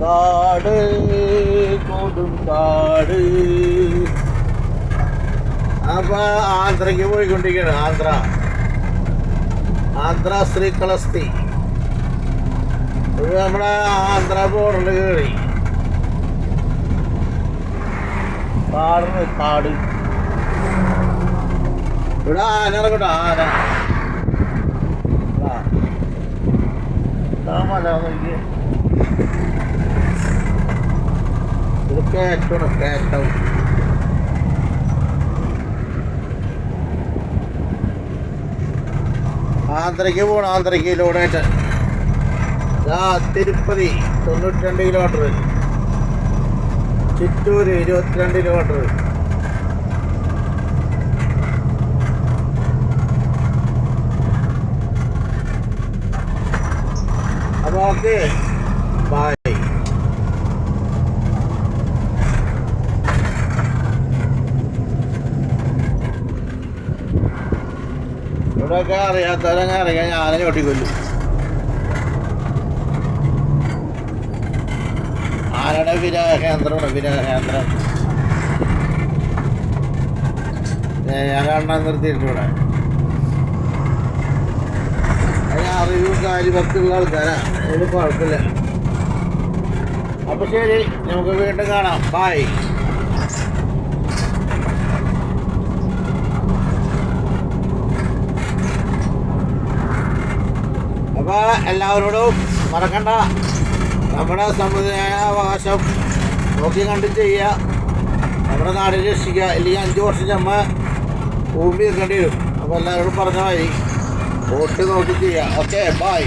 കാട് കൊടുങ്കാട്. അപ്പൊ ആന്ധ്രയ്ക്ക് പോയിക്കൊണ്ടിരിക്കുകയാണ്. ആന്ധ്ര ശ്രീകളസ്തി. നമ്മുടെ ആന്ധ്ര ബോർഡറിൽ കയറി. കാട് ഇവിടെ ആന ഇറങ്ങട്ടോ. മല നോക്കി. ഇത് കയറ്റം. ആന്ധ്രയ്ക്ക് പോകണം. ആന്ധ്രയ്ക്ക് ലോഡായിട്ട് തിരുപ്പതി 92 കിലോമീറ്റർ, ചിറ്റൂര് 22 കിലോമീറ്റർ. അപ്പോൾ ഓക്കെ, ബൈ. ഇവിടെയൊക്കെ അറിയാത്തവരങ്ങ് അറിയാൻ ഞാനെ ചോട്ടിക്കൊല്ലും. ആനയുടെ വിരഹകേന്ദ്രം ഞാൻ കാണാൻ നിർത്തിയിട്ടുണ്ട്. ഇവിടെ അതിന് അറിവും കാര്യമൊക്കെയുള്ള ആൾക്കാരാണ്. അതിന് കുഴപ്പമില്ല. അപ്പോൾ ശരി, നമുക്ക് വീണ്ടും കാണാം. ബൈ. അപ്പോൾ എല്ലാവരോടും മറക്കണ്ട, നമ്മുടെ സമുദായാവകാശം നോക്കി കണ്ട് ചെയ്യുക. നമ്മുടെ നാടിനെ രക്ഷിക്കുക. ഇല്ലെങ്കിൽ 5 വർഷം നമ്മ ഭൂമി നിൽക്കേണ്ടി വരും. അപ്പോൾ എല്ലാവരോടും പറഞ്ഞ മാതിരി വോട്ട് നോക്കി ചെയ്യുക. Okay, by.